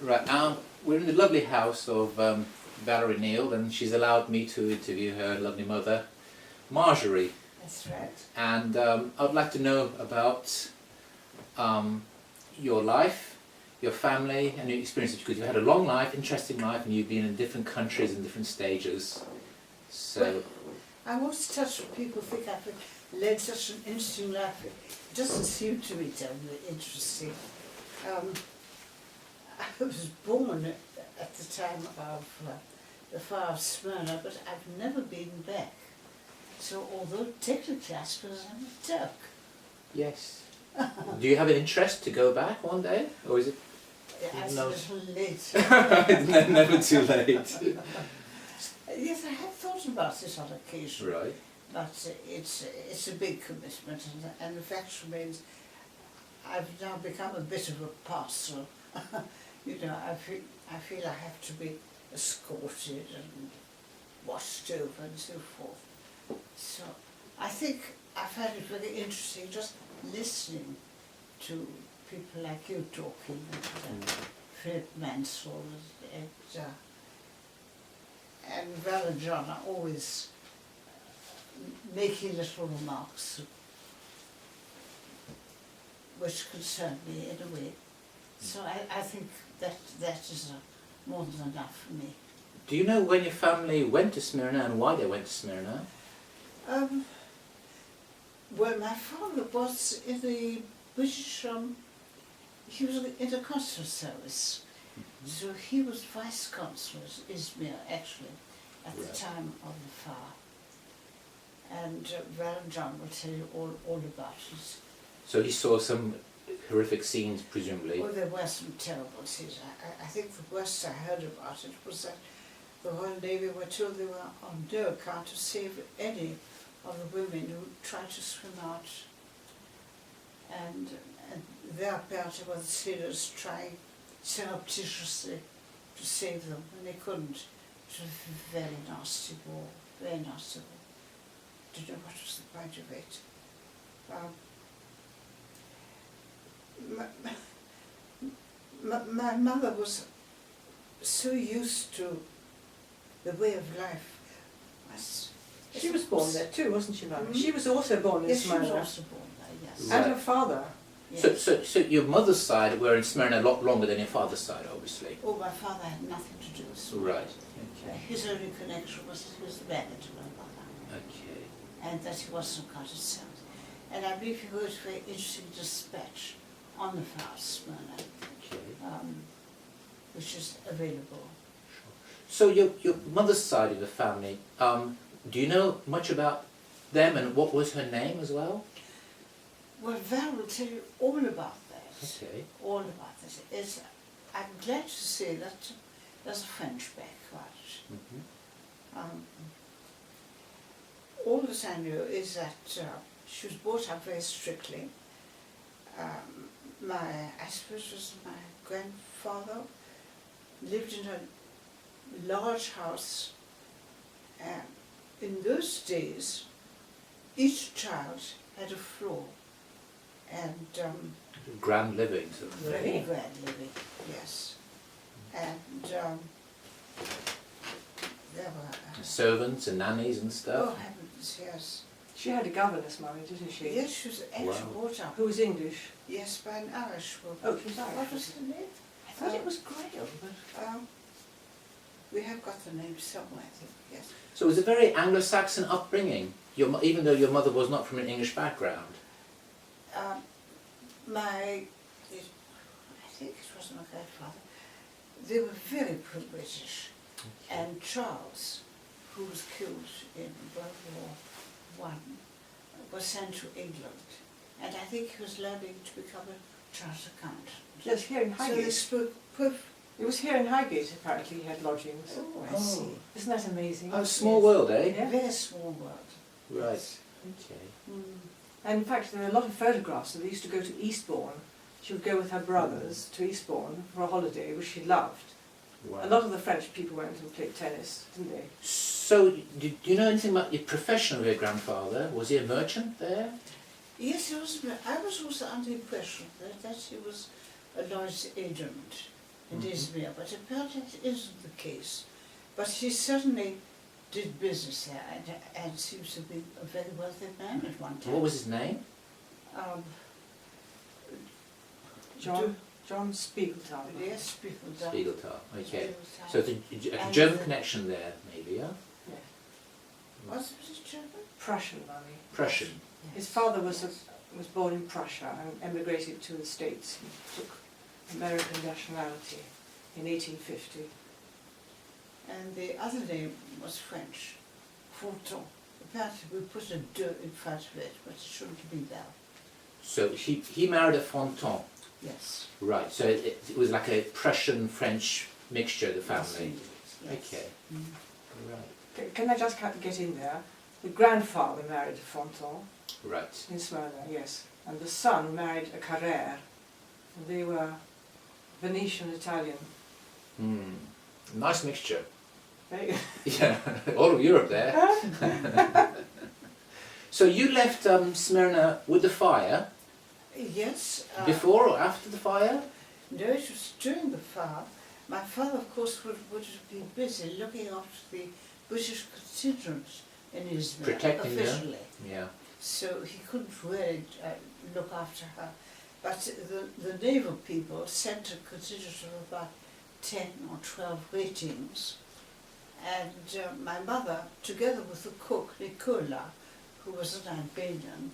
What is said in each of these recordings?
Right, we're in the lovely house of Valerie Neal, and she's allowed me to interview her lovely mother, Marjorie. That's right. And I'd like to know about your life, your family, and your experiences, because you've had a long life, interesting life, and you've been in different countries and different stages. So, I'm always touched when people think I've led such an interesting life. It doesn't seem to me terribly interesting. I was born at the time of the fire of Smyrna, but I've never been back. So although technically I suppose I'm a Turk. yes. Do you have an interest to go back one day, or is it? Yeah, it's No. a little late. It's never too late. Yes, I have thought about this on occasion. Right. But it's a big commitment, and the fact remains I've now become a bit of a parcel. You know, I feel I have to be escorted and washed over and so forth. So I think I find it very interesting just listening to people like you talking, and Philip Mansell and Val and John are always making little remarks which concern me in a way. So I think that is more than enough for me. Do you know when your family went to Smyrna and why they went to Smyrna? Well, my father was in the British, he was in the consular service. So he was vice consul at Izmir, actually, at the time of the fire. And Val and John will tell you all about it. So he saw some horrific scenes, presumably. Well, there were some terrible scenes. I think the worst I heard about it was that the Royal Navy were told they were on no account to save any of the women who tried to swim out. And there apparently were the sailors trying surreptitiously to save them, and they couldn't. It was a very nasty war, very nasty war. Don't know what was the point of it. My mother was so used to the way of life. She was born there too, wasn't she, Mother? She was also born in Yes, she was Smyrna. also born there, yes. Right. And her father. Yes. So your mother's side were in Smyrna a lot longer than your father's side, obviously. Oh, my father had nothing to do with it. Right. Okay. His only connection was he was married to my mother. Okay. And that he wasn't got it sound. And I believe he wrote a very interesting dispatch on the fire of Smyrna, Okay. which is available. So your mother's side of the family, do you know much about them, and what was her name as well? Well, Val will tell you all about that. Okay. All about this. I'm glad to say that there's a French background. All that I know is that she was brought up very strictly. I suppose it was my grandfather lived in a large house. In those days, each child had a floor, and Grand living. Sort of. very grand living, yes. And there were Servants and nannies and oh stuff. heavens, yes. She had a governess, Mummy, didn't she? Yes, she was actually Wow. brought up. Who was English. Yes, by an Irish woman. Oh, she was Irish. What was her name? I thought it was Grail, but... We have got the name somewhere, I think, yes. So it was a very Anglo-Saxon upbringing, even though your mother was not from an English background. I think it was my grandfather, they were very pro-British. And Charles, who was killed in World War I, was sent to England. And I think he was learning to become a chartered accountant. Yes, here in So they Highgate. spoke It was here in Highgate, apparently, he had lodgings. Oh, I see. Isn't that amazing? Oh, small world, eh? Yeah. Very small world. Right. Okay. And in fact, there are a lot of photographs. They used to go to Eastbourne. She would go with her brothers to Eastbourne for a holiday, which she loved. Wow. A lot of the French people went and played tennis, didn't they? So, do you know anything about the profession of your grandfather? Was he a merchant there? Yes, he was. I was also under the impression that he was a large agent in Mhm. Izmir, but apparently it isn't the case. But he certainly did business there and seems to be a very wealthy man at one time. What was his name? Um, John Spiegelthal. yes, people don't. Spiegelthal. Okay. Spiegelthal. So it's a And German the- connection there, maybe, yeah? Was it German? Prussian money. Prussian. His father was born in Prussia and emigrated to the States and took American nationality in 1850. And the other name was French, Fonton. Apparently we put a de in front of it, but it shouldn't be there. So he married a Fonton. Yes. Right, so it was like a Prussian-French mixture, the Yes, family. indeed, yes. Okay, Mm. right. Can I just get in there? The grandfather married a Fonton Right. in Smyrna, yes. And the son married a Carrère. And they were Venetian Italian. Hmm. Nice mixture. Very good. Yeah, all of Europe there. So you left Smyrna with the fire, Yes. before or after the fire? No, it was during the fire. My father, of course, would have been busy looking after the British contingent in Izmir Protecting them. officially. Yeah. So he couldn't really look after her. But the naval people sent a contingent of about 10 or 12 ratings. And my mother, together with the cook, Nicola, who was an Albanian,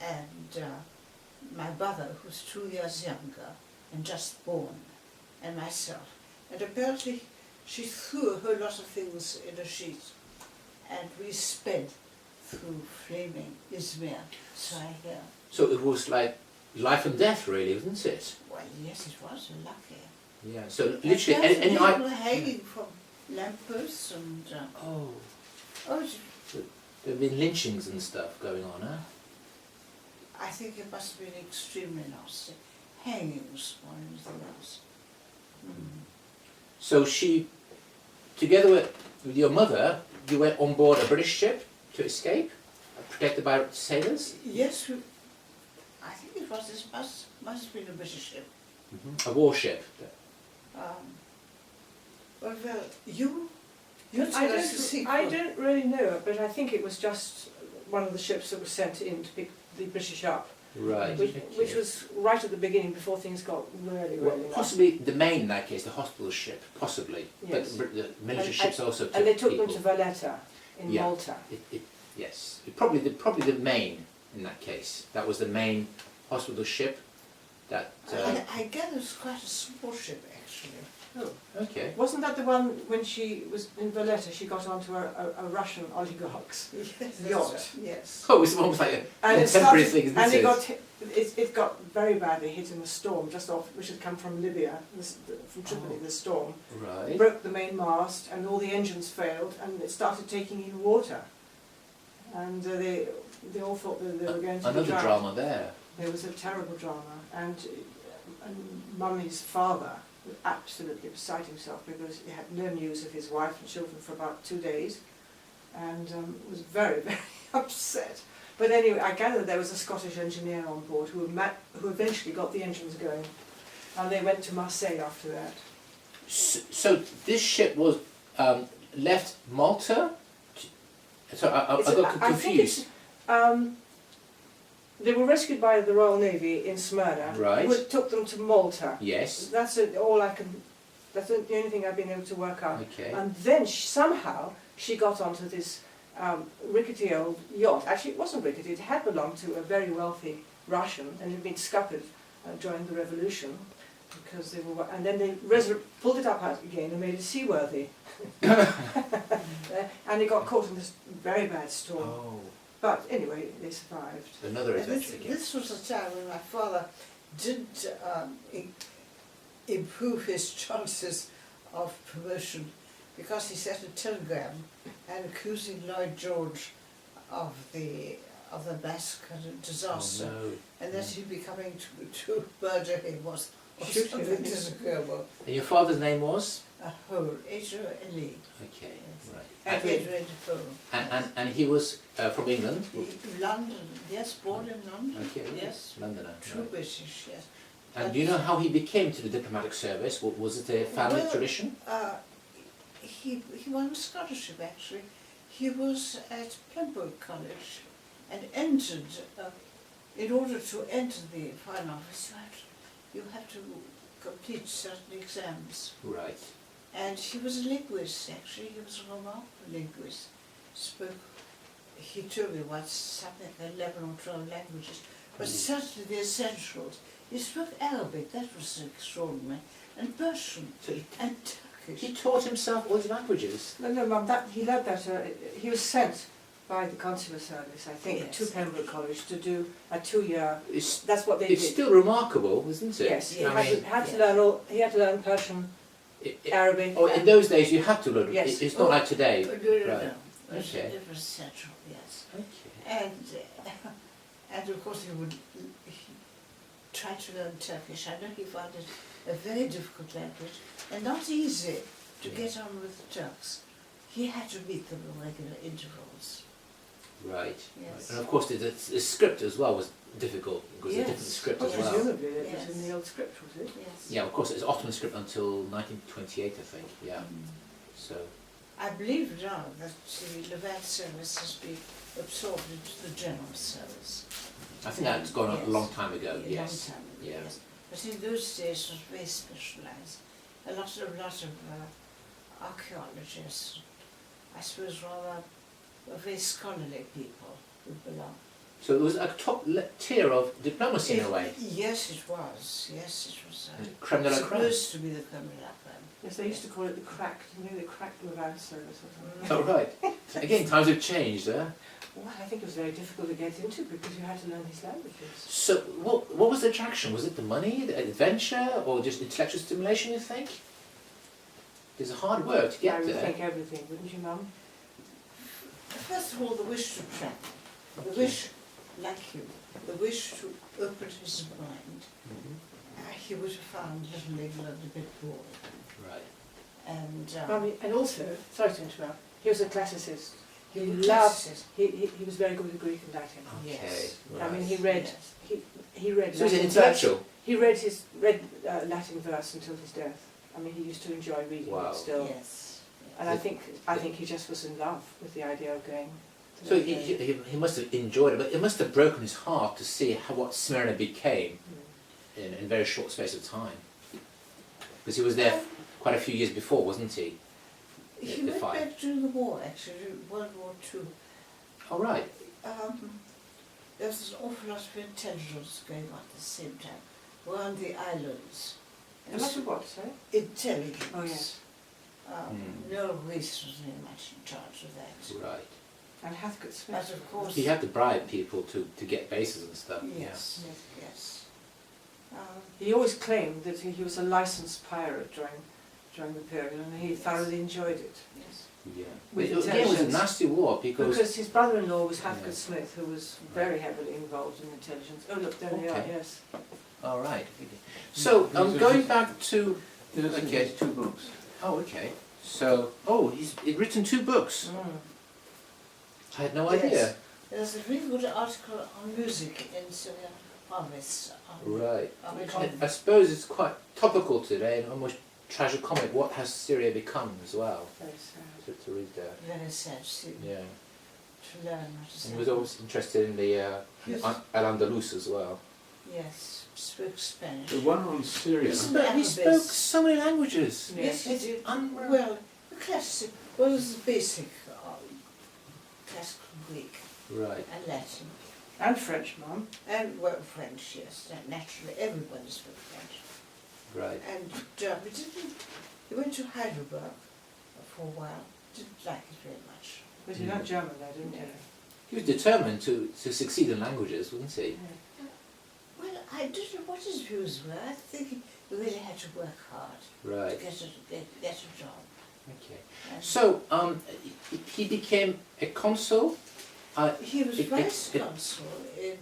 and my brother, who was 2 years younger and just born, and myself. And apparently she threw a whole lot of things in a sheet, and we sped through flaming Izmir. So I hear, So it was like life and death, really, wasn't it? well, yes, it was lucky. Yeah. So literally, And any people hanging from lampposts and Oh, oh, there have been lynchings and stuff going on, huh? I think it must have been extremely nasty. Hangings or anything else. Mm. So she, together with your mother, you went on board a British ship to escape, protected by sailors? Yes, I think it was. This must have been a British ship. A warship. Well, you I tell us the sequel. don't really know, but I think it was just one of the ships that was sent in to pick the British up, Right. which okay. was right at the beginning before things got really, Well, really possibly the main in that case, the hospital ship, possibly. Yes. But the military And- ships also took and they took people. them to Valletta in Yeah. Malta. Yes, probably the main in that case. That was the main hospital ship. That. I gather it's quite a small ship, actually. Oh. Okay. Wasn't that the one when she was in Valletta, she got onto a Russian oligarch's Yes. yacht? Yes. Oh, it's almost like a And it temporary started, thing. Isn't and it? it got very badly hit in a storm just off, which had come from Libya, from Tripoli, the storm. Right. Broke the main mast and all the engines failed and it started taking in water. And they all thought that they were going to be Another drowned. drama there. There was a terrible drama, and Mummy's father was absolutely beside himself because he had no news of his wife and children for about 2 days, and was very, very upset. But anyway, I gather there was a Scottish engineer on board who eventually got the engines going, and they went to Marseille after that. So this ship was left Malta. So I got I think confused. it's, they were rescued by the Royal Navy in Smyrna, Right. who took them to Malta. Yes. That's all I can. That's the only thing I've been able to work out. Okay. And then somehow she got onto this rickety old yacht. Actually, it wasn't rickety. It had belonged to a very wealthy Russian and it had been scuppered during the revolution because they were. And then they pulled it up out again and made it seaworthy. And it got caught in this very bad storm. Oh, But anyway, they survived. another And adventure again. this was a time when my father didn't improve his chances of promotion because he sent a telegram and accusing Lloyd George of the massacre and disaster, Oh, no. and that he'd be coming to murder him or Shoot him. something disagreeable. And your father's name was? A hole, H-O-L-E. Okay, Yes. right. Edward Hole. And he was from England? London, yes, born in London. Okay, Yes. Londoner. True Right. British, yes. And do you know how he became to the diplomatic service? Was it a family Well, tradition? He won a scholarship actually. He was at Pembroke College and entered, in order to enter the Foreign Office, you have to complete certain exams. Right. And he was a linguist actually, he was a remarkable linguist. He told me once something like 11 or 12 languages, but certainly the essentials. He spoke Arabic, that was extraordinary, and Persian, So and Turkish. he taught himself all these languages? No, Mum, he learned that, he was sent by the consular service, I think, Yes. to Pembroke College to do a 2-year, It's, that's what they it's did. still remarkable, isn't it? Yes, he I mean, had to learn he had to learn Persian, Arabic. oh, in those days you had to learn. Yes. It's not like today. No. Right. It Okay. was central, yes. Okay. And of course he tried to learn Turkish. I know he found it a very difficult language and not easy to get on with the Turks. He had to meet them at regular intervals. Right. Yes. And of course the script as well was difficult. It was a different Yes. script Well, as well. presumably it Yes. was in the old script, was it? Yes. Yeah, of course it's Ottoman script until 1928, I think. Yeah. So. I believe now that the Levant service has been absorbed into the general service. I think that's gone on a Yes. long time ago. A Yes. long time ago, Yeah. yes. But in those days it was very specialised. A lot of archaeologists, I suppose rather very scholarly people who belong. So it was a top tier of diplomacy in a way. Yes, it was. Yes, it was. Creme de la creme. Supposed to be the creme de la creme. Yes, they used to call it the cracked, the cracked Levant service or something. Oh right. Again, times have changed, Well, I think it was very difficult to get into because you had to learn these languages. So what was the attraction? Was it the money, the adventure, or just intellectual stimulation, you think? There's hard work to I get would there. think everything, wouldn't you, Mum? First of all, the wish to travel. The wish, like you, the wish to open his mind. Mhm. He would have found Little England a bit boring. Right. And And also, sorry to interrupt, he was a classicist. He was loved, classicist. he was very good with Greek and Latin. Yes. Okay. I mean, Right. he read, Yes. he read So he's an Latin intellectual. verse. He read Latin verse until his death. I mean, he used to enjoy reading Wow. it still. Yes. And I think he just was in love with the idea of going. To So the- he must have enjoyed it, but it must have broken his heart to see what Smyrna became in a very short space of time. Because he was there quite a few years before, wasn't he? He The went fire. back during the war, actually, World War II. Oh right. There was an awful lot of intelligence going on at the same time. We're on the islands. A lot of what, sorry? Intelligence. Oh, yes. Noel Rees was very much in charge of that. Right. And Hathcote Smith. But of course, He had to bribe people to get bases and stuff. yes, yes. He always claimed that he was a licensed pirate during the period, and he thoroughly enjoyed it. Yes. Yeah. With But again, it was a intelligence. nasty war Because his brother-in-law was Hathcote Yeah. Smith, who was very heavily involved in intelligence. Oh, look, there they are, Okay. yes. All right. So going back to. There's Okay. 2 books. Oh, okay. So he'd written 2 books. I had no Yes. idea. There's a really good article on music in Syria Harvest. Right. On I suppose it's quite topical today and almost tragicomic. What has Syria become as well? Very sad. To read that. Very sad to Yeah. learn what is And he was always interested in the Yes. Al-Andalus as well. Yes, spoke Spanish. The one on Syria. He spoke so many languages. Yes, he It's did. unreal. Well, the classic, well, it was the basic classical Greek Right. and Latin. And French, Mum. And, well, French, yes, naturally, everybody spoke French. Right. And German, he went to Heidelberg for a while, didn't like it very much. But he learned German there, didn't he? He was determined to succeed in languages, wasn't he? Well, I don't know what his views were. I think he really had to work hard to Right. get a job. Okay. And So he became a consul. he was it- vice it- consul in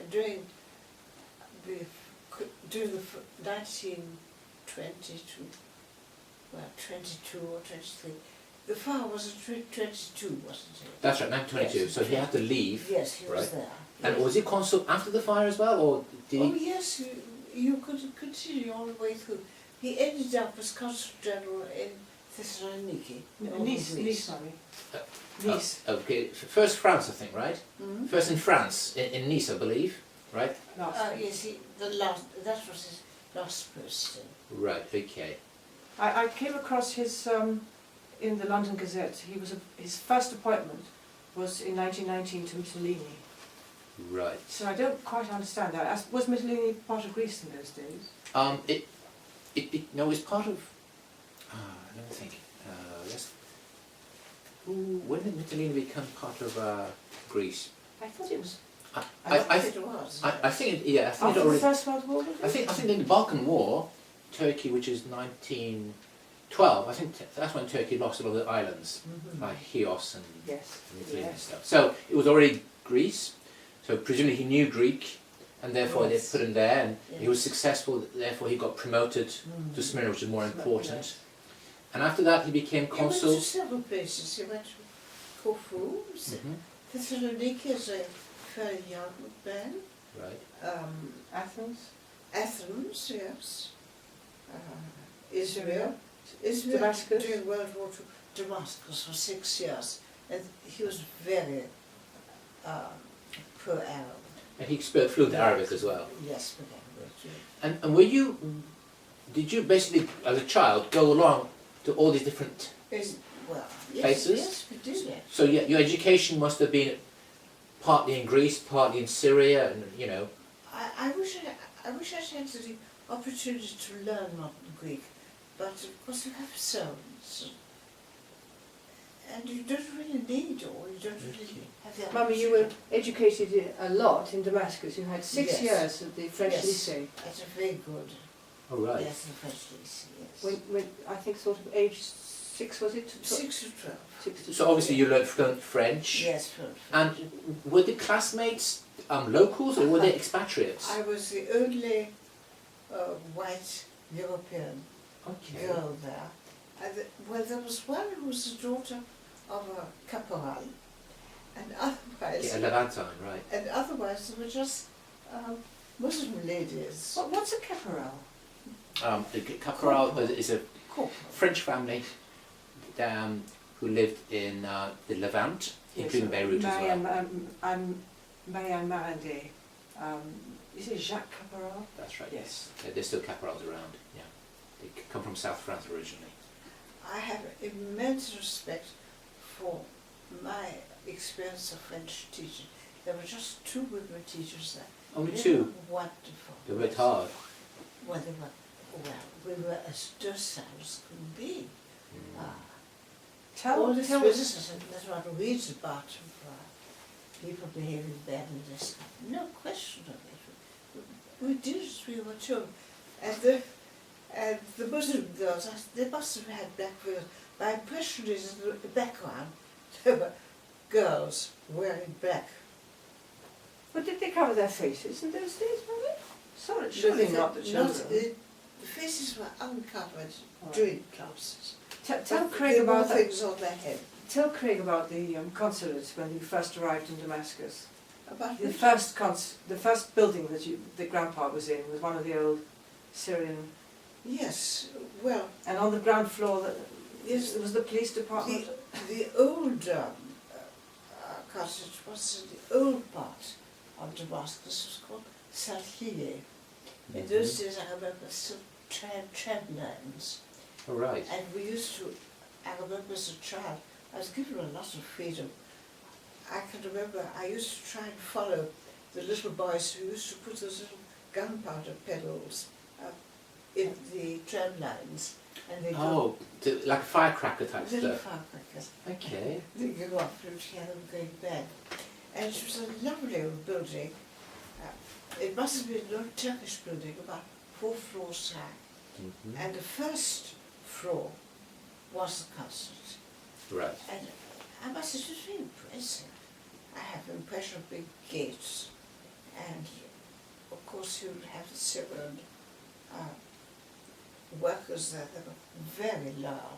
during the 1922, well, 22 or 23. The fire was in 22, wasn't it? That's right, 1922. Yes. So he had to leave. Yes, he was Right. there. And yes. was he consul after the fire as well, or did Oh he? yes, you could continue all the way through. He ended up as consul general in Thessaloniki. northern Nice, Greece. Mummy. Uh, Nice. Okay, first France, I think, right? Mhm. First in France, in Nice, I believe, right? Last. Yes, that was his last posting. Right, okay. I came across his in the London Gazette. His first appointment was in 1919 to Mitylene. Right. So I don't quite understand that. Was Mitylene part of Greece in those days? No, it's part of, let me think, when did Mitylene become part of Greece? I thought it was I think it was. I think it after the already, First World War. Was it? I think in the Balkan War, Turkey, which is 1912, I think that's when Turkey lost a lot of the islands, like Chios and Yes. Mitylene and Yes. stuff. So it was already Greece, so presumably he knew Greek, and therefore they Yes. put him there, and he was Yes. successful, therefore he got promoted Mm. to Smyrna, which is more Yes. important. And after that he became He consul. went to several places. He went to Corfu, Mhm. Thessaloniki as a very young man, Right. Athens. Athens, yes, Israel, Damascus. during World War II, Damascus for 6 years, and he was very pro-Arab. And he spoke fluent Arabic as well. Yes, but Arabic. And did you basically, as a child, go along to all these different, Well, yes, Places? yes, we did it. so your education must have been partly in Greece, partly in Syria, and you know. I wish I had the opportunity to learn modern Greek, but of course you have zones, and you don't really need, or you don't really have the Mummy, you were educated a lot in Damascus. You had 6 Yes. years at the French Yes. lycée. That's a very good. Oh right. Yes, the French lycée, yes. When I think sort of age 6 was it? 6 to 12. 6 to So obviously you learned fluent French. Yes, fluent And French. were the classmates locals or were they expatriates? I was the only white European Okay. girl there. Well, there was one who was the daughter of a caporal, and otherwise, Yeah, Levantine, right. and otherwise they were just Muslim ladies. What's a caporal? The Caporal is a Corporal. French family who lived in the Levant, including Beirut as well. Marianne Marandé. Is it Jacques Caporal? That's right. Yes. Yeah, there's still caporals around. Yeah, they come from South France originally. I have immense respect for my experience of French teaching. There were just 2 women teachers there. Only They 2. were wonderful. They worked hard. Well, we were as docile as could be. All this business that one reads about people behaving badly, this no question of it. We did as we were told. And the Muslim girls, they must have had black veils. My impression is in the background there were girls wearing black. But did they cover their faces in those days, Mummy? Sorry, surely not the children. The faces were uncovered Right. during classes. Tell But Craig there were about that. things on their head. Tell Craig about the consulate when you first arrived in Damascus. About The which- the first building that Grandpa was in was one of the old Syrian, Yes, well, and on the ground floor yes, there was the police department. the old cottage was in the old part of Damascus, was called Salhiye. In those days I remember still tramlines, All right. and we used to, I remember as a child, I was given a lot of freedom. I can remember I used to try and follow the little boys who used to put those little gunpowder pedals in the tram lines, and they go Like a firecracker type little stuff. firecrackers. Okay. They go off and she had them going bad. And it was a lovely old building. It must have been an old Turkish building, about 4 floors high. Mhm. And the first floor was the consulate. Right. And I must say it was very impressive. I have the impression of big gates. And of course you would have the civil workers there, they were very loud.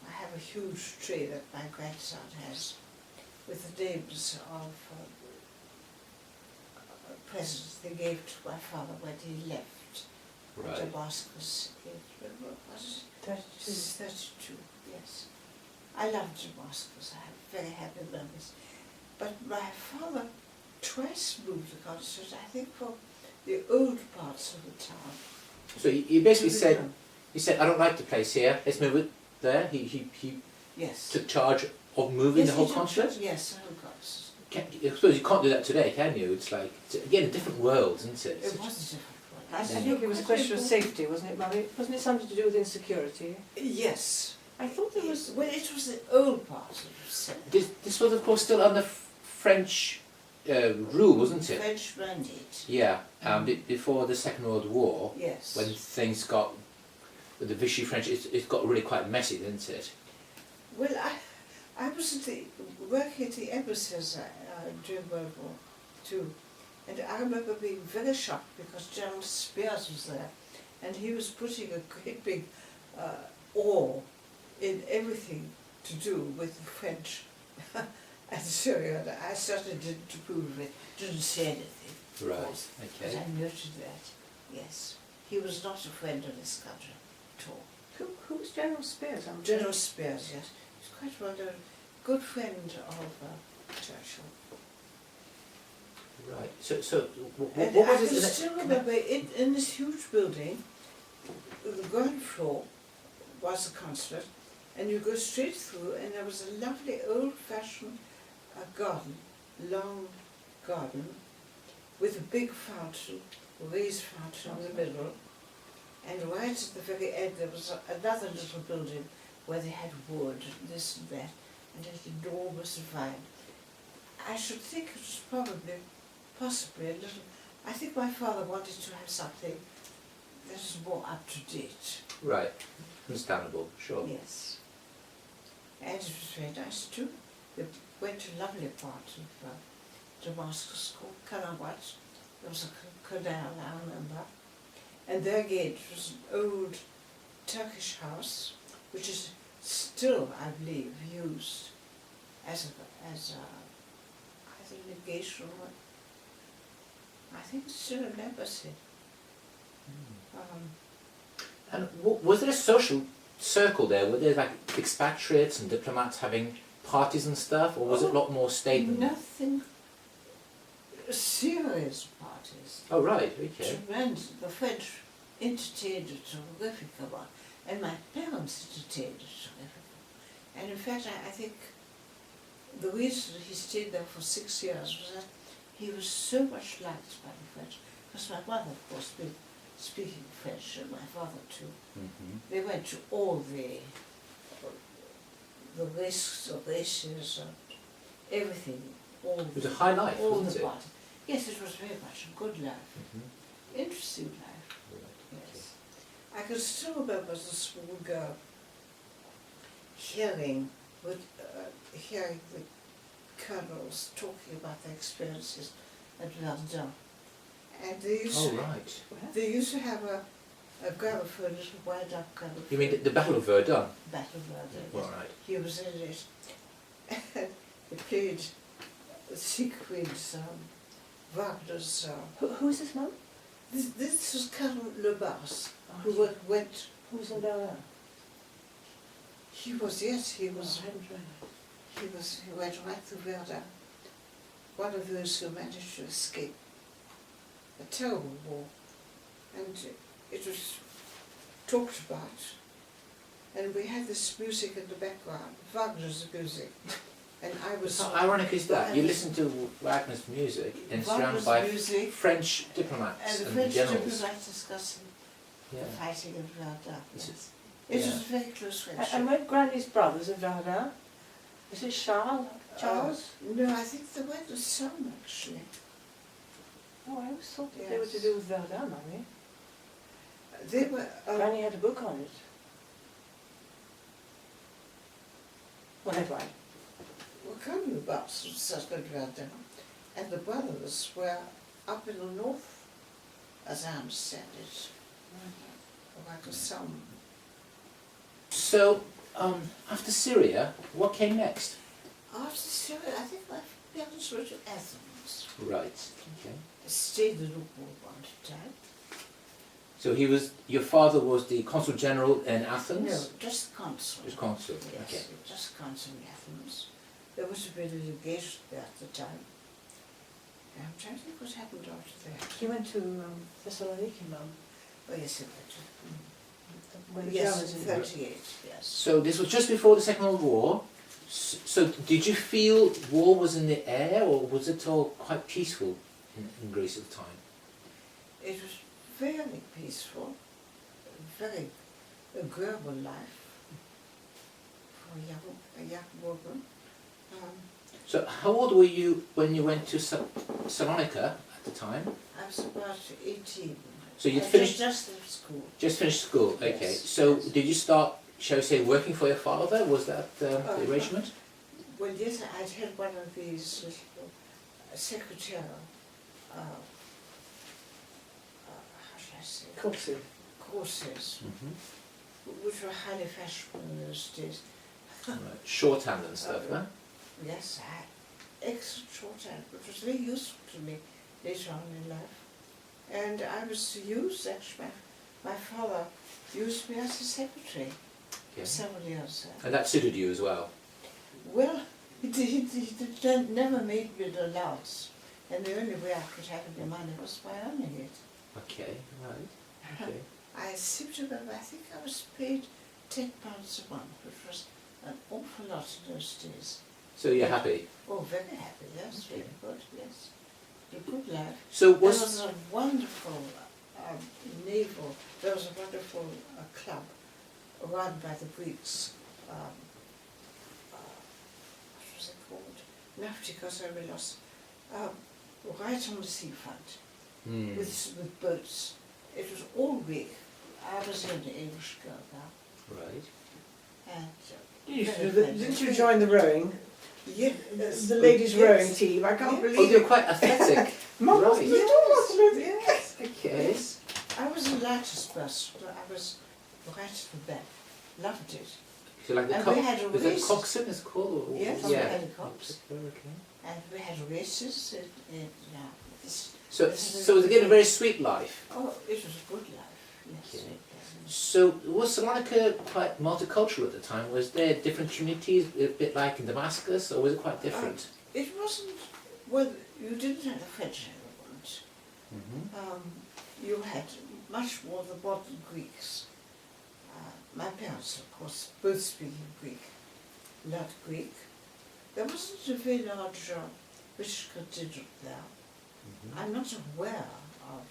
I have a huge tree that my grandson has with the names of present they gave to my father when he left Right. Damascus. What was it? 32. 32, yes. I love Damascus, I have very happy memories. But my father twice moved the concert, I think, from the old parts of the town. So he basically to the said, new. he said, I don't like the place here, let's move it there. He Yes. took charge of moving Yes, the whole he took concert. charge- Yes, the whole concert. I suppose you can't do that today, can you? It's like, again, a different world, isn't it? It was a different one. I think it was a question of safety, wasn't it, Mummy? Wasn't it something to do with insecurity? Yes. I thought there was... Well, it was the old part of the Senate. This was, of course, still under French rule, wasn't it? French mandate. Yeah, before the Second World War, Yes. when things got, with the Vichy French, it got really quite messy, didn't it? Well, I was working at the embassies during World War II, and I remember being very shocked because General Spears was there, and he was putting a great big awe in everything to do with the French and Syria. And I certainly didn't approve of it, didn't say anything, of Right, course, but okay. I noted that, yes. He was not a friend of this country at all. Who was General Spears? General Spears, yes. He's quite well known, good friend of Churchill. Right. So what And was I it? can still remember in this huge building, the ground floor was the consulate, and you go straight through, and there was a lovely old-fashioned garden, long garden, with a big fountain, a raised fountain in the middle, and right at the very end there was another little building where they had wood and this and that, and an enormous vine. I should think it was possibly a little, I think my father wanted to have something that is more up to date. Right. Understandable. Sure. Yes. And it was very nice too. They went to a lovely part of Damascus called Kanawat. There was a canal, I remember. And there again, it was an old Turkish house, which is still, I believe, used as a legation. I think it's still an embassy. And was there a social circle there? Were there like expatriates and diplomats having parties and stuff, or was it a lot more statement? Nothing serious parties. Oh right, okay. Tremendous. The French entertained a terrific amount, and my parents entertained a terrific amount. And in fact, I think the reason he stayed there for 6 years was that he was so much liked by the French, because my mother, of course, been speaking French, and my father too. Mm-hmm. They went to all the risks of races and everything. All It was a high life, all wasn't the it? parties. Yes, it was very much a good life, Mm-hmm. interesting life. Right. Yes. I can still remember as a small girl hearing the colonels talking about their experiences at Verdun. And they used, Oh right. they used to have a gramophone, a little wind-up gramophone. You mean the Battle of Verdun? Battle of Verdun. All Yes. right. He was in it. He played sequins, Wagner's. Who's this mum? This was Colonel Lebas, who went. Who's in Berlin? He was, yes, he was. I hadn't read it. He went right through Verdun. One of those who managed to escape a terrible war, and it was talked about. And we had this music in the background, Wagner's music, and I was. How ironic is that? You listen to Wagner's music and surrounded Wagner's by music, French diplomats and the and French generals. diplomats discussing Yeah. the fighting in Verdun. This Yes. It yeah. was a very close friendship. And weren't Granny's brothers at Verdun? Is it Charles? Charles? No, I think there went a son actually. Oh, I always thought that they were to Yes. do with Verdun, Mummy. They were. Granny had a book on it. Whatever. Well, Colonel Butts was settled Verdun, and the brothers were up in the north, as I understand it. Like a son. So, after Syria, what came next? After Syria, I think my parents were to Athens. Athens. Right. Okay. Stayed in Luxembourg one time. So he was. Your father was the consul general in Athens. No, just consul. Just consul. Yes, Okay. just consul in Athens. There was a bit of delegation there at the time. I'm trying to think what happened after that. He went to Thessaloniki, Mum. Oh, yes, it went. When the Yes, Germans in 38, yes. So this was just before the Second World War. So did you feel war was in the air, or was it all quite peaceful in Greece at the time? It was very peaceful, very agreeable life for a young woman. So how old were you when you went to Salonika at the time? I was about 18. So you'd I finished, just left school. just finished school, okay. Yes, So yes. did you start, shall we say, working for your father? Was that the arrangement? Well, yes, I'd had one of these little secretarial, how should I say, courses, which were highly fashionable in those days. Right. Shorthand and stuff, huh? Yes, I had excellent shorthand, which was very useful to me later on in life. And I was used, actually, my father used me as a secretary for Okay. several years. And that suited you as well? Well, he never made me an allowance, and the only way I could have any money was by earning it. Okay, right. Okay. I seem to remember, I think I was paid £10 a month, which was an awful lot in those days. So you're happy? Oh, very happy, yes, very good, yes. A good life. So There was a wonderful naval, there was a wonderful club run by the Greeks. What was it called? Nauticos Arelos. Right on the seafront, with boats. It was all Greek. I was the only English girl now. Right. And, Didn't you join the rowing? yeah, The ladies' rowing team? I can't Yes. believe Oh, you're it. quite athletic. Mum, Right. Yes. Okay. Yes. I was the lightest person, but I was right at the back. Loved it. So like the And cock, we had a was it race. coxswain it's called? Or, Yes, yeah. we had a cox. Okay. And we had races in So it was again a very sweet life. oh, it was a good life. Yes. Okay. Yes. So was Salonika quite multicultural at the time? Was there different communities, a bit like in Damascus, or was it quite different? It wasn't, well, you didn't have the French element. You had much more the modern Greeks. My parents, of course, both speaking Greek, not Greek. There wasn't a very large British contingent there. I'm not aware of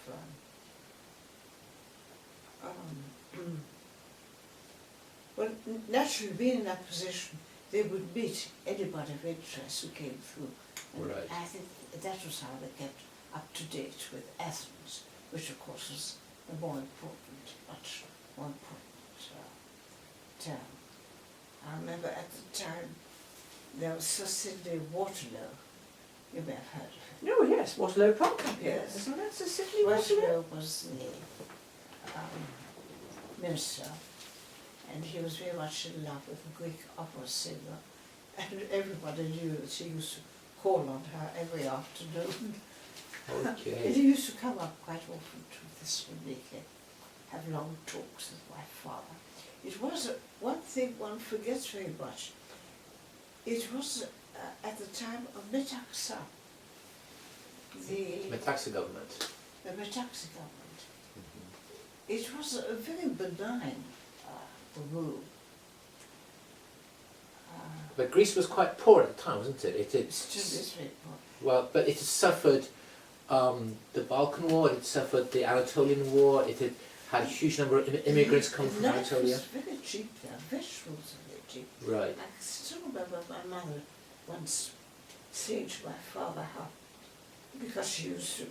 well, naturally, being in that position, they would meet anybody of interest who came through. And Right. I think that was how they kept up to date with Athens, which of course was a more important, much more important town. I remember at the time there was Sicily Waterloo. You may have heard of it. Oh yes, Waterloo Pub Company. Yes. Isn't that Sicily Waterloo? Waterloo was the minister, and he was very much in love with a Greek opera singer, and everybody knew that he used to call on her every afternoon. And Okay. he used to come up quite often to Thessaloniki, have long talks with my father. It was one thing one forgets very much. It was at the time of Metaxa, the Metaxa government. Metaxa government. It was a very benign rule. But Greece was quite poor at the time, wasn't it? It still is very poor. Well, but it had suffered the Balkan War, it had suffered the Anatolian War, it had a huge number of immigrants coming from Life Anatolia. was very cheap there. Vegetables were very cheap. Right. I still remember my mother once saying to my father how, because she used to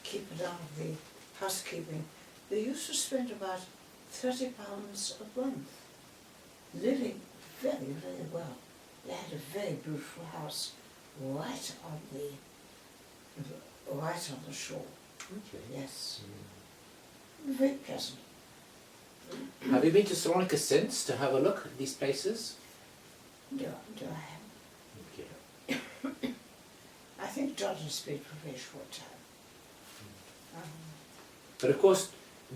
keep it out of the housekeeping, they used to spend about £30 a month living very, very well. They had a very beautiful house right on the shore. Okay. Yes, very pleasant. Have you been to Salonika since to have a look at these places? Do I have? Okay. I think Jordan stayed for a very short time. But of course,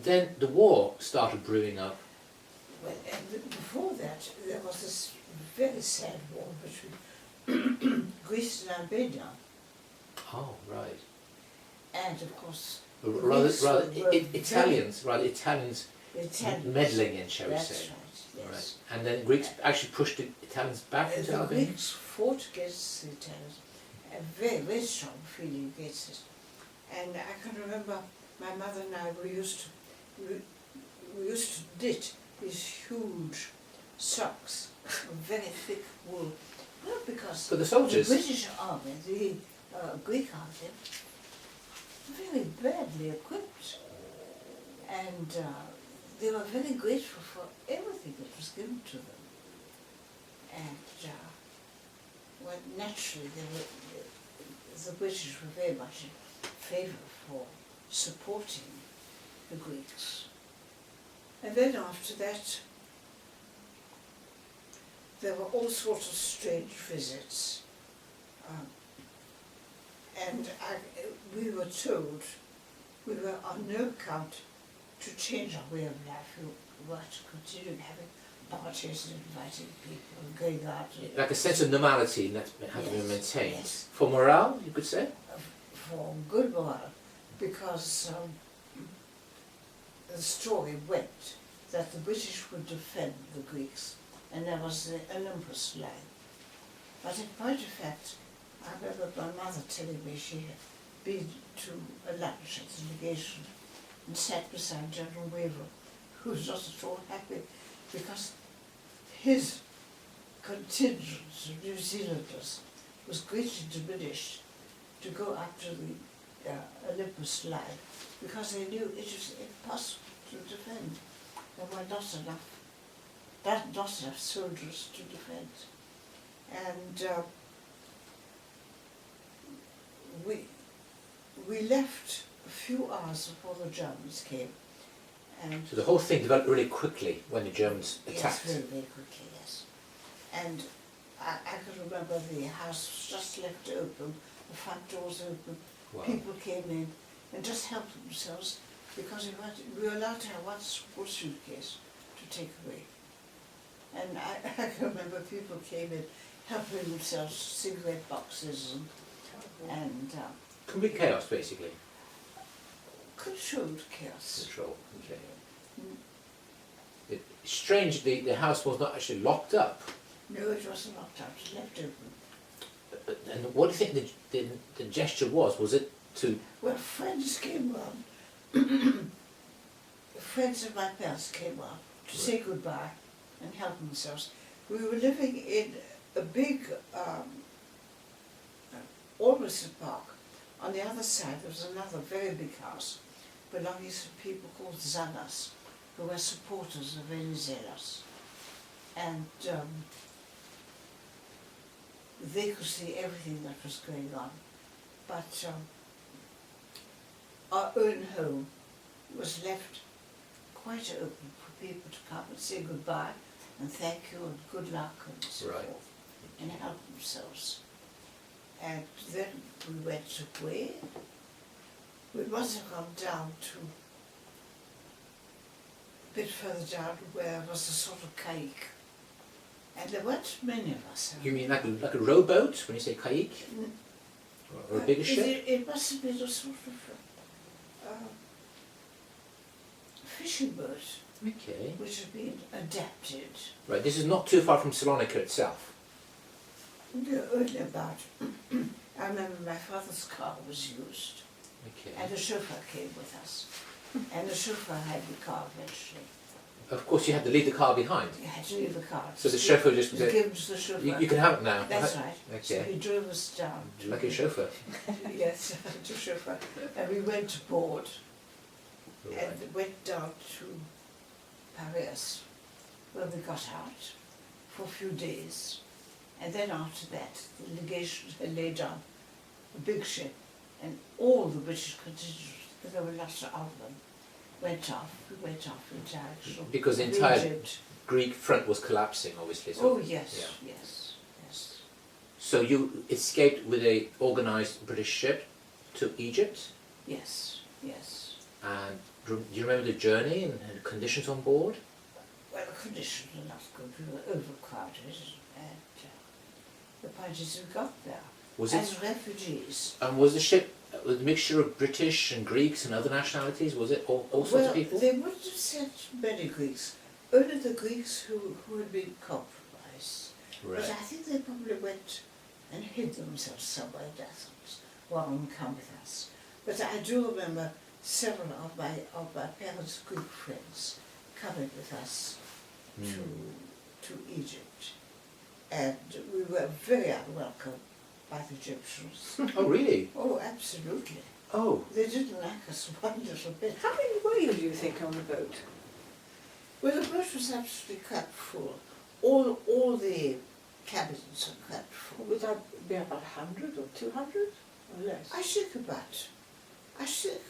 then the war started brewing up. Well, and before that, there was this very sad war between Greece and Albania. Oh, right. And of course, Rather, Greeks rather were Italians the Italians. meddling in, shall we That's say. right, yes. Right. And then Greeks actually pushed the Italians back into The Albania. Greeks fought against the Italians, a very, very strong feeling against it. And I can remember my mother and I, we used to knit these huge socks of very thick wool. Not because For the soldiers? the British army, the Greek army, very badly equipped. And they were very grateful for everything that was given to them. And well, naturally, the British were very much in favour for supporting the Greeks. And then after that, there were all sorts of strange visits. And we were told we were on no account to change our way of life. We were to continue having parties and inviting people and going out. Like a sense of normality that had to be Yes, maintained. yes. For morale, you could say? For good morale, because the story went that the British would defend the Greeks, and there was the Olympus line. But in point of fact, I remember my mother telling me she had been to a lunch at the legation and sat beside General Weaver, who was not at all happy because his contingent of New Zealanders was greatly diminished to go up to the Olympus line because they knew it was impossible to defend. There were not enough soldiers to defend. And we left a few hours before the Germans came. And So the whole thing developed really quickly when the Germans yes, attacked. very, very quickly, yes. And I can remember the house was just left open, the front doors open, Wow. people came in and just helped themselves because we were allowed to have one full suitcase to take away. And I can remember people came in helping themselves, cigarette boxes and Complete chaos, basically. controlled chaos. Control. Okay. Mm. It's strange the house was not actually locked up. No, it wasn't locked up, it was left open. And what do you think the gesture was? Was it to... Well, friends came round. Friends of my parents came round to say goodbye and help themselves. We were living in a big Alderson Park. On the other side there was another very big house belonging to people called Zanas, who were supporters of Venizelos. And they could see everything that was going on. But our own home was left quite open for people to come and say goodbye and thank you and good luck and so Right. forth, and help themselves. And then we went to Winn. We must have gone down to a bit further down where was a sort of caique. And there weren't many of us. You mean like a rowboat, when you say kayak? Mm. Or a bigger ship? It must have been a sort of fishing boat Okay. which had been adapted. Right, this is not too far from Salonika itself. No, only about. I remember my father's car was used, Okay. and the chauffeur came with us. And the chauffeur had the car eventually. Of course you had to leave the car behind. You had to leave the car. So the chauffeur just was said, given to the chauffeur. you can have it now. That's right. So Okay. he drove us down. To Lucky chauffeur. Yes, to chauffeur. And we went aboard Right. and went down to Paris, where we got out for a few days. And then after that, the legation had laid down a big ship, and all the British contingents, there were lots of them, went off. We went off in direction Because the of entire Egypt. Greek front was collapsing, obviously. So, Oh yes, yeah. yes, yes. So you escaped with a organised British ship to Egypt, Yes, yes. and do you remember the journey and conditions on board? Well, the conditions were not good. We were overcrowded, and the point is we got there Was as it? refugees. And was the ship a mixture of British and Greeks and other nationalities? Was it all sorts Well, of people? they wouldn't have sent many Greeks. Only the Greeks who had been compromised. But I Right. think they probably went and hid themselves somewhere in Athens. One of them come with us. But I do remember several of my parents' Greek friends coming with us to Egypt. And we were very unwelcome by the Egyptians. Oh, really? Oh, absolutely. Oh, They didn't like us one little bit. How many were you, do you think, on the boat? Well, the boat was absolutely quite full. All the cabins are quite full. Would that be about 100 or 200 or less? I think about, I think,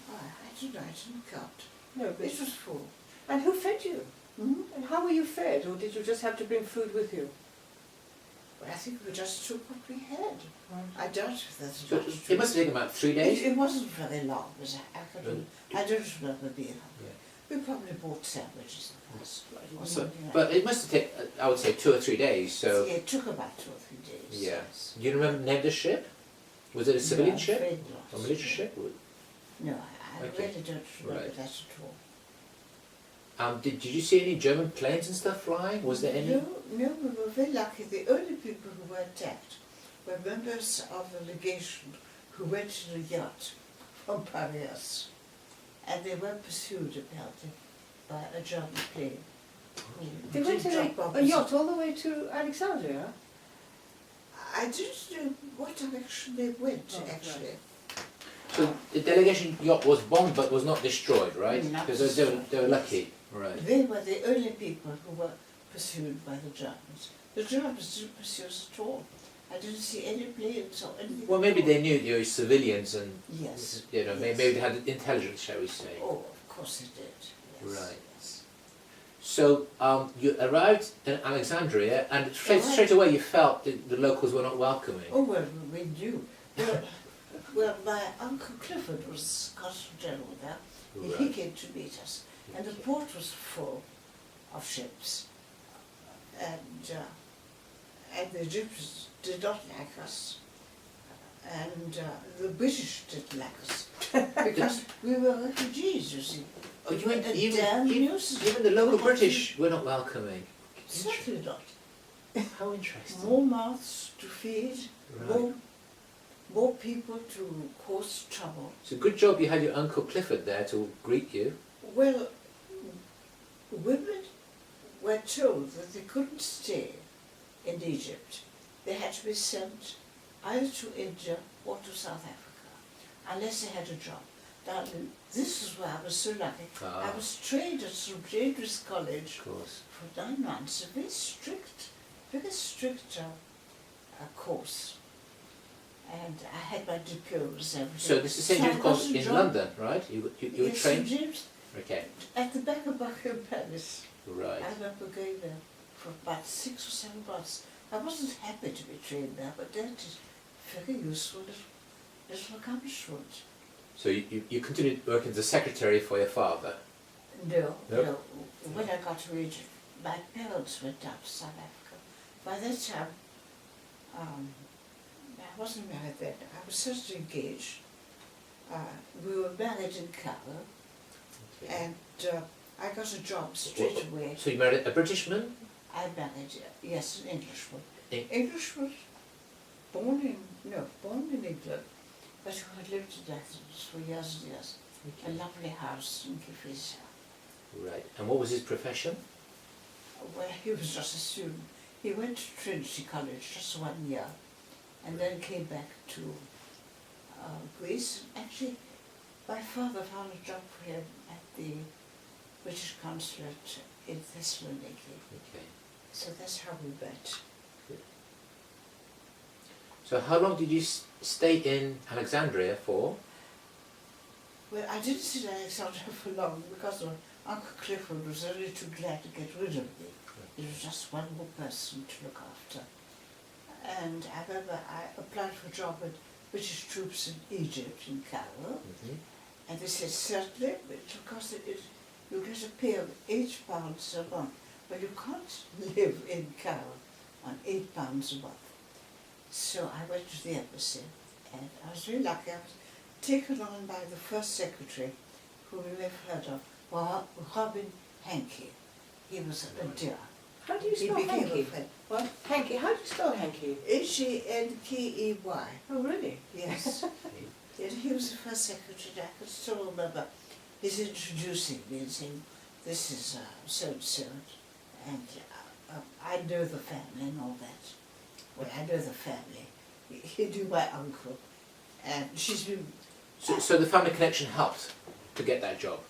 I don't know, I didn't count. No, but... It was full. And who fed you? Mm-hmm. And how were you fed, or did you just have to bring food with you? But I think we just took what we had. I doubt if that's so not it true. must have taken about 3 days? It wasn't very long, but I don't remember being hungry. Yeah. We probably bought sandwiches and us. Or So, something like but that. it must have taken, I would say, 2 or 3 days, so... Yeah, it took about 2 or 3 days. Yeah. Yes. Do you remember the name of the ship? Was it a civilian No, I'm ship? afraid not. Or military ship? No, I Okay. really don't remember Right. that at all. Did you see any German planes and stuff flying? Was there any? No, we were very lucky. The only people who were attacked were members of the legation who went in a yacht from Paris. And they were pursued, apparently, by a German plane. They went in a yacht all the way to Alexandria? I didn't know what direction they went, Oh, actually. So the delegation yacht was bombed but was not destroyed, right? Not Because they were lucky. Right. They were the only people who were pursued by the Germans. The Germans didn't pursue us at all. I didn't see any planes or anything. Well, maybe at all. they knew you were civilians and, Yes. you know, Yes. maybe they had intelligence, shall we say. Oh, of course they did. Yes, Right. Yes. So you arrived in Alexandria and straight away you felt that the locals were not welcoming. Oh, well, we knew. Well, my Uncle Clifford was Consul General there. And he Right. came to meet us. And the port was full of ships. And the Egyptians did not like us. And the British didn't like us. Because we were refugees, you see. Oh, We were a damn nuisance. even the local We had British were not welcoming. to- Certainly not. How interesting. More mouths to feed, Right. more people to cause trouble. So good job you had your Uncle Clifford there to greet you. Well, women were told that they couldn't stay in Egypt. They had to be sent either to India or to South Africa, unless they had a job. Now, this is where I was so lucky. I was trained at St. James College Of course. for 9 months, a very strict course. And I had my diplomas and everything. So this is St. So I James got College a in job. London, right? You were Yes, trained? St. James, Okay, at the back of Buckingham Palace. right. I remember going there for about 6 or 7 months. I wasn't happy to be trained there, but that is very useful little accomplishment. So you continued working as a secretary for your father? No, Nope. no. When I got to Egypt, my parents went down to South Africa. By that time, I wasn't married then. I was just engaged. We were married in Cairo, and I got a job straight away. So you married a British man? I married, yes, an Englishman. Eng- Englishman, born in England, but who had lived in Athens for years and years. A lovely house in Kifisa. Right. And what was his profession? Well, he was just a student. He went to Trinity College just 1 year, and then came back to Greece. Actually, my father found a job for him at the British consulate in Thessaloniki. Okay. So that's how we met. So how long did you stay in Alexandria for? Well, I didn't sit in Alexandria for long because Uncle Clifford was only too glad to get rid of me. It was just one more person to look after. and I remember I applied for a job with British troops in Egypt, in Cairo, Mhm. and they said, certainly, but it will cost you get a pay of £8 a month, but you can't live in Cairo on £8 a month. So I went to the embassy, and I was really lucky. I was taken on by the first secretary, whom you may have heard of, Robin Hankey. He was a dear. How do you He spell became hanky? a friend. What? Hanky, how do you spell hanky? Hankey. Oh, really? Yes. And he was the first secretary, and I can still remember his introducing me and saying, this is so-and-so, and I know the family and all that. Well, I know the family. He knew my uncle, and she's been... So the family connection helped to get that job.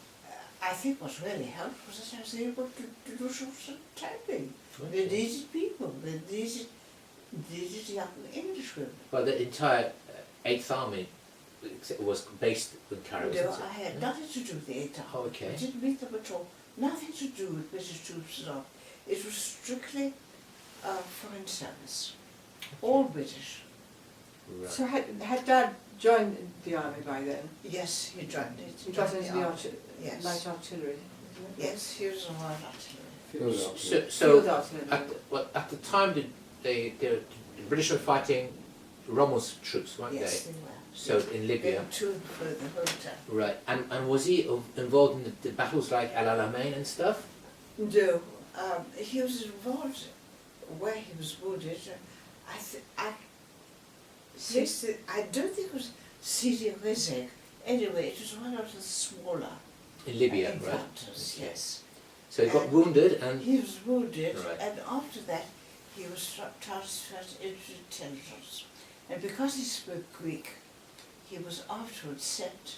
I think what really helped was that I was able to do some typing. Okay. They needed people, they needed young Englishmen. Well, the entire 8th Army was based in Cairo, No, wasn't I it? had nothing to do with the 8th Oh, Army. okay. I didn't meet them at all. Nothing to do with British troops at all. It was strictly foreign service. All British. Right. So had Dad joined the army by then? Yes, he joined it. He got joined into the army. Yes. light artillery, isn't it? Yes, he was a Royal Artillery. Field So, artillery. so Field artillery. at the time, the British were fighting Rommel's troops, weren't Yes, they? they were. So in They Libya. were to and fro the whole time. Right. And was he involved in the battles like El Alamein and stuff? No, he was involved where he was wounded. I don't think it was Sidi Rezek. Anyway, it was one of the smaller In Libya, right? encounters, Okay. yes. So he got And wounded and... He was wounded, Right. and after that he was transferred into intelligence. And because he spoke Greek, he was afterwards sent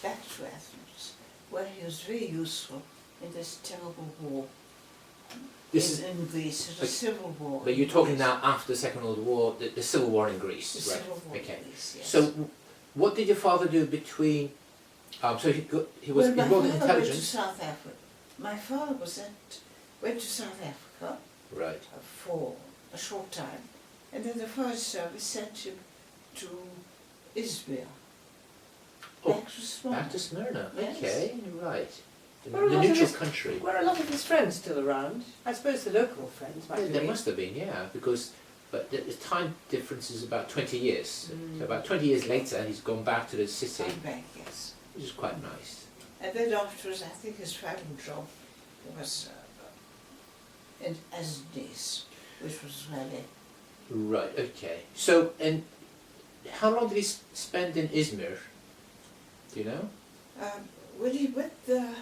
back to Athens, where he was very useful in this terrible war. This in Greece, it was a civil war. But in you're talking Greece. now after the Second World War, the Civil War in Greece, The right? civil war Okay. in Greece, yes. So, what did your father do between? So he was Well, involved in my father went to intelligence, South Africa. My father went to South Africa right? for a short time, and then the Foreign Service sent him to Izmir. Oh, Back to Smyrna. Back to Smyrna. Yes. Okay, right. The, Well, the a lot of neutral his- country. Were a lot of his friends still around? I suppose the local friends might There be. must have been, yeah, because but the time difference is about 20 years. Mm. So about 20 years later, he's gone back to the city, I'm back, yes. which is quite nice. And then afterwards, I think his final job was in Asnis, which was really... Right. Okay. So, and how long did he spend in Izmir? Do you know? When he went there,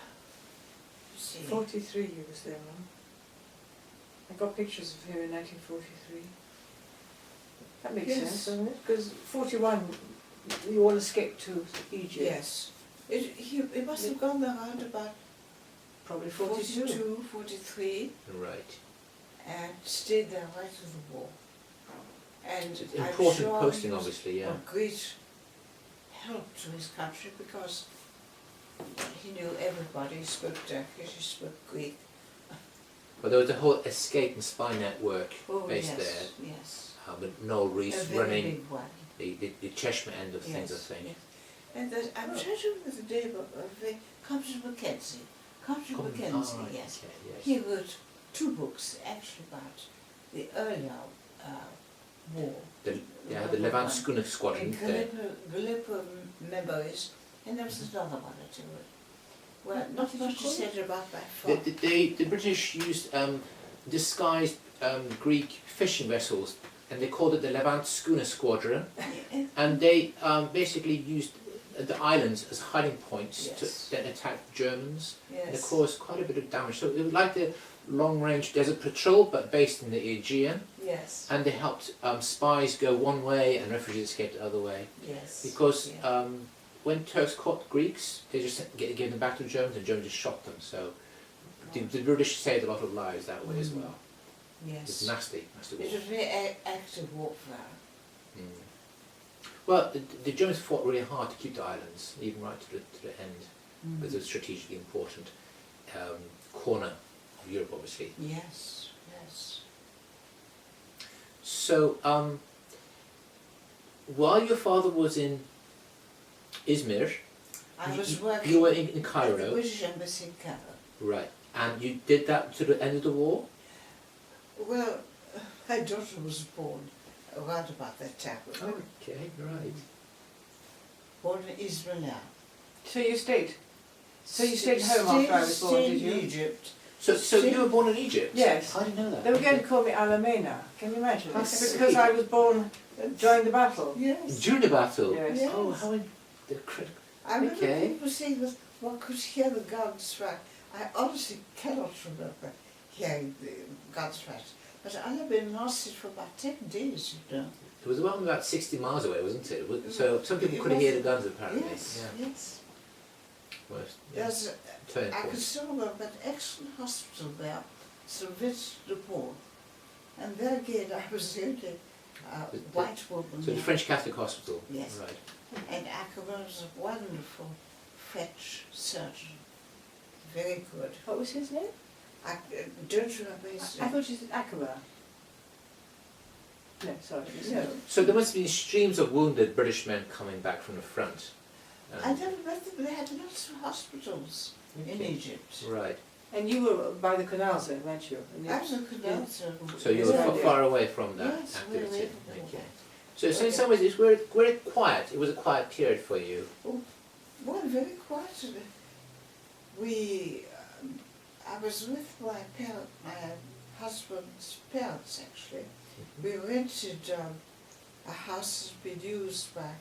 see, 43 he was there, Mum. I got pictures of him in 1943. That makes Yes. sense, doesn't it? Because 41, we all escaped to Egypt. yes, he must have gone there around about Probably 42. 42, 43, Right. and stayed there right through the war. And It's I'm important sure posting, he was obviously, yeah. of great help to his country because he knew everybody, he spoke Turkish, he spoke Greek. But there was the whole escape and spy network Oh, based yes, there. yes. With Noel A Rees very running big one. the Cheshire end of things, I Yes, think. yes. And I'm Oh. trying to remember the name of Compton Mackenzie. Compton Come- Mackenzie, right, yes. okay, yes. He wrote 2 books actually about the earlier war. The Levant Schooner Squadron. In Gallipoli Memories, and there was another one or two. Well, What not did you much call is it? said about my father. The British used disguised Greek fishing vessels, and they called it the Levant Schooner Squadron, and they basically used the islands as hiding points Yes. to then attack Germans. And it Yes. caused quite a bit of damage. So it was like the long-range desert patrol, but based in the Aegean, Yes. and they helped spies go one way and refugees escape the other way. Yes. Because Yeah. when Turks caught Greeks, they just gave them back to the Germans, and the Germans just shot them. So the British saved a lot of lives that way as Mm. well. It's Yes. nasty, nasty war. It was very active warfare. Mm. Well, the Germans fought really hard to keep the islands, even right to the end, because it was a strategically important corner of Europe, obviously. Yes. Yes. So, while your father was in Izmir, I was you working were in at the Cairo, British Embassy in Cairo. right? And you did that to the end of the war. Well, my daughter was born around about that time. Okay, right. Born in Israel. So you stayed? So you stayed home after I was born, Stayed did you? in Egypt. So you were born in Egypt? Yes. I didn't know that. They were going to call me Alamena. Can you imagine? How It's sweet. because I was born during the battle. Yes. During the battle? Yes. Yes. Oh, how critical. I remember Okay. people saying that one could hear the guns strike. I honestly cannot remember hearing the guns strike. But Alabama lasted for about 10 days, you know. It was about 60 miles away, wasn't it? So some people It couldn't hear the was- guns apparently. Yes, Yeah. yes. Well, yeah. There's, Turning I point. can still remember an excellent hospital there, St. Vincent de Paul. And there again, I was the only white woman So the there. French Catholic Hospital. Yes. Right. And Ackerman was a wonderful French surgeon. Very good. What was his name? I don't remember his I name. thought you said Akaba. No, sorry. No. So there must have been streams of wounded British men coming back from the front. I never met them. They had lots of hospitals in Okay. Egypt. Right. And you were by the canals then, weren't you? And you- I was a canal So you were Yeah. far away from that Yes, way activity. away from all Okay. that. So in some ways it's very quiet. It was a quiet period for you. Well, very quietly. I was with my husband's parents actually. We rented a house that's been used by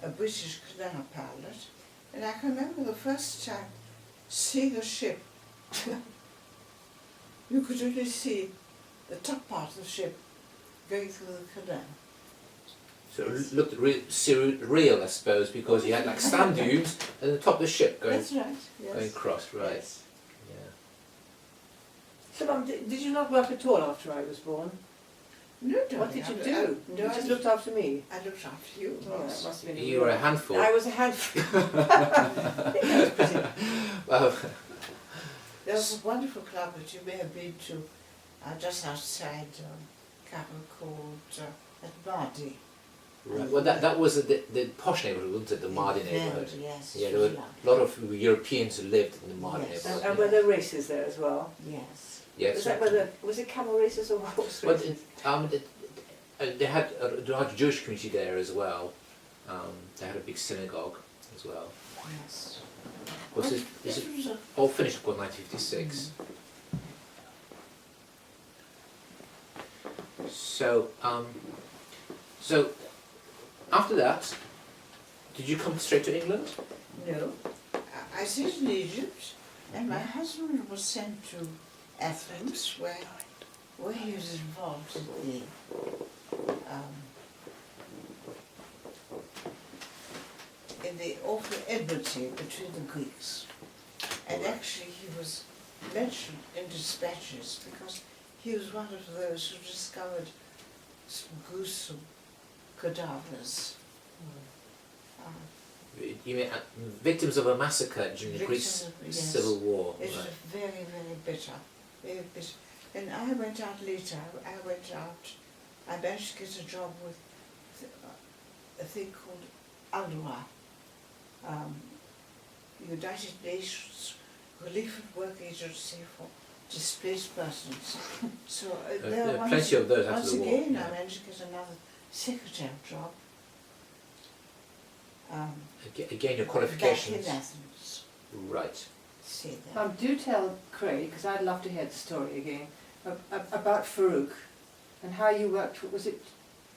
a British canal pilot, and I can remember the first time seeing a ship. You could only see the top part of the ship going through the canal. So Yes. it looked surreal, I suppose, because you had like sand dunes and the top of the ship going That's right, yes. across, right? Yes. Yeah. So Mum, did you not work at all after I was born? No, What darling, did you I- do? no, You I just looked after me. I looked after you. Oh, that yes. must have been You were a handful. I was a handful. Well, There was a wonderful club that you may have been to just outside Capital called at Mardi. right. Well, that was the posh neighbourhood, wasn't it? The Mardi neighbourhood. Yes, Yeah, it there was were lovely. a lot of Europeans who lived in the Mardi Yes. neighbourhood. And were there races there as well? Yes. Yes. Was that whether was it camel races or horse Well, races? they had a Jewish community there as well. They had a big synagogue as well. Yes. Was Well, this this was a all finished in 1956? So, so after that, did you come straight to England? no. I stayed in Egypt, and my husband was sent to Athens, where he was involved in the awful enmity between the Greeks. And actually he was mentioned in dispatches because he was one of those who discovered some gruesome cadavers. You mean victims of a massacre during the Greek Victims of- yes. Civil War? It was Right. very, very bitter, very bitter. And I went out later, I managed to get a job with a thing called UNRWA, United Nations Relief and Work Agency for Displaced Persons. So There are plenty of those after once the war. again, yeah. I managed to get another secretary job. Again, your Back qualifications. in Athens. Right. See that. Do tell Craig, because I'd love to hear the story again, about Farouk and how you worked. Was it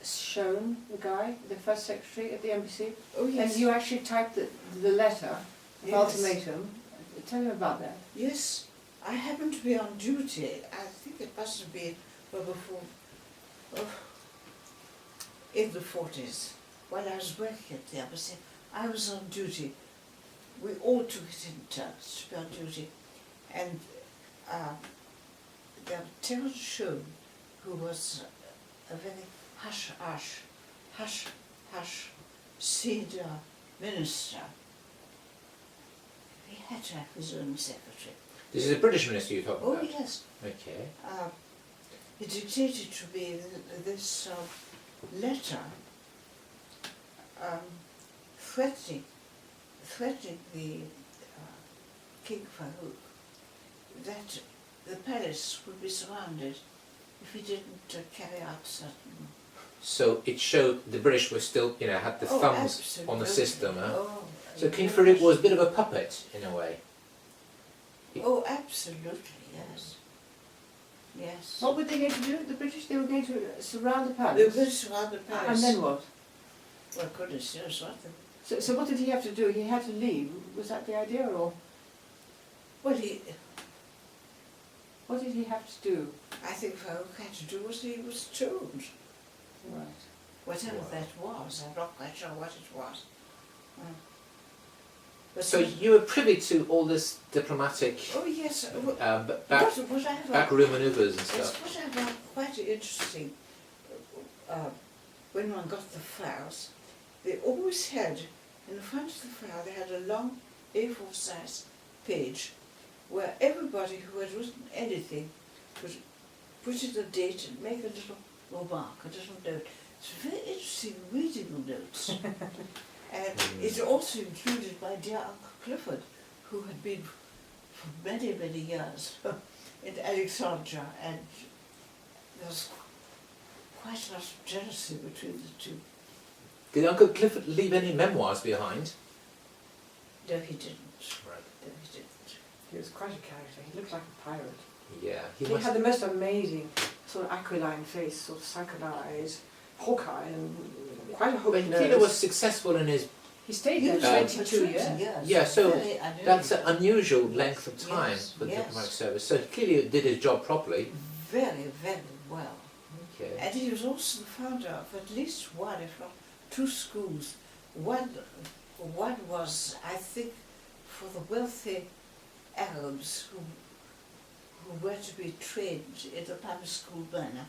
Shown, the guy, the first secretary at the embassy? Oh yes. And you actually typed the letter, the Yes. ultimatum. Tell me about that. Yes, I happened to be on duty. I think it must have been before, in the 40s, while I was working at the embassy. I was on duty. We all took it in turns to be on duty. And there was Terence Shown, who was a very hush-hush senior minister. He had to have his own secretary. This is a British minister you're talking Oh about? yes. Okay. he dictated to me this letter threatening the King Farouk that the palace would be surrounded if he didn't carry out certain... So it showed the British were still, you know, had the thumbs on the absolutely. system. Huh? Oh, So King very Farouk much. was a bit of a puppet in a way. Oh, absolutely, yes. Yes. What were they going to do? The British, they were going to surround the They palace. were surround the palace. And then what? Well, goodness knows what. So what did he have to do? He had to leave. Was that the idea, or Well, what did he have to do? I think Farouk had to do was he was told. Right. Whatever Wow. that was, I'm not quite sure what it was. But So you were privy to all this diplomatic oh yes, what what I have backroom manoeuvres and It's stuff. what I found quite interesting. When one got the files, they always had, in the front of the file, they had a long A4 size page where everybody who had written anything could put in a date and make a little remark, a little note. It's very interesting reading the notes. And it also included my dear Uncle Clifford, who had been for many, many years in Alexandria, and there was quite a lot of jealousy between the two. Did Uncle Clifford leave any memoirs behind? No, he didn't. Right. No, he didn't. He was quite a character. He looked like a pirate. Yeah, He must- had the most amazing sort of aquiline face, sort of sunken eyes, hawk eye, and quite a hook But nose. Peter was successful in his. He stayed He there was 22 for years. Yeah, so Very unusual. That's an unusual length of time Yes, for the yes. diplomatic service. So he clearly did his job properly. Very, very well. Okay. And he was also the founder of at least one, if not two schools. One was, I think, for the wealthy Arabs who were to be trained in the public school manner.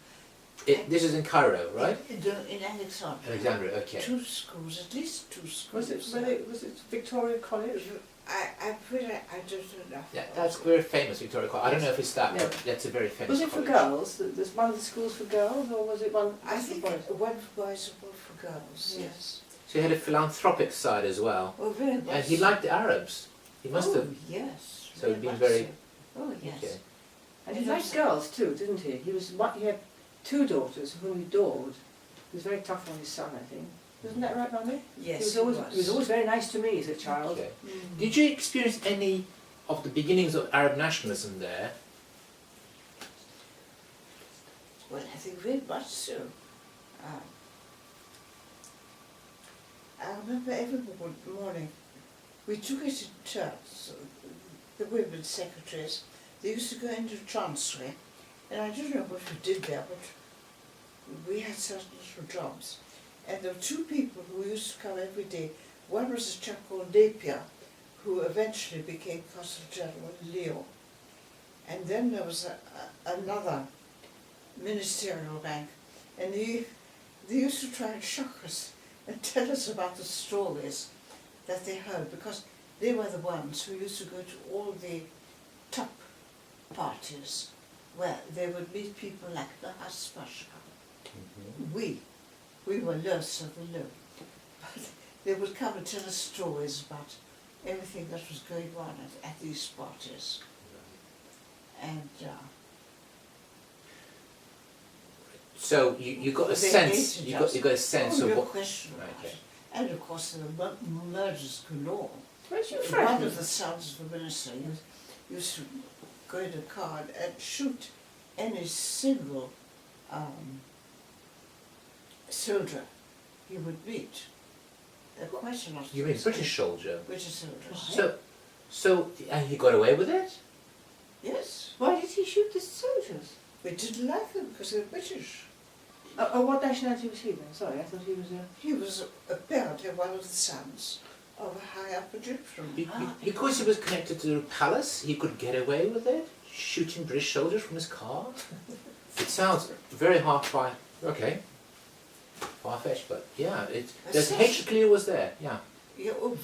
This is in Cairo, right? In Alexandria. Alexandria, okay. Two schools, at least two schools. Was it Victoria College? I don't know. Yeah, that's very famous, Victoria College. I don't know if it's that, Yeah. but that's a very famous Was it for college. girls? There's one of the schools for girls, or was it one I just for think boys? one for boys and one for girls, Yeah. yes. So he had a philanthropic side as well. Oh, very much. And he liked the Arabs. He must have. Yes. So he'd been much very- so. Oh, yes. Okay. And he liked girls too, didn't he? He had two daughters whom he adored. He was very tough on his son, I think. Isn't that right, Mummy? Yes, he was always very nice to me as a child. Okay. Mm. Did you experience any of the beginnings of Arab nationalism there? Well, I think very much so. I remember every morning we took it in turns, the women's secretaries. They used to go into transfer, and I don't know what we did there, but we had certain little jobs. And there were two people who used to come every day. One was a chap called Napier, who eventually became Consul General in Lyon. And then there was another ministerial rank, and they used to try and shock us and tell us about the stories that they heard, because they were the ones who used to go to all the top parties where they would meet people like the Pasha. We were less of the low, but they would come and tell us stories about everything that was going on at these parties. And So you got a They sense. hated You us. got a sense oh, of no what. question about Okay. it. And of course there were murders galore. Weren't you One frightened? of the sons of the minister used to go in a car and shoot any single soldier he would meet. There are quite a lot of You mean things. British soldier? British soldiers. So and he got away with it? Yes. Why did he shoot the soldiers? We didn't like them because they were British. What nationality was he then? Sorry, I thought he was a... He was apparently one of the sons of a high up Egyptian. Because he was connected to the palace, he could get away with it, shooting British soldiers from his car. It sounds very far-fetched, but yeah, the hatred clearly was there. Yeah. Yeah, oh,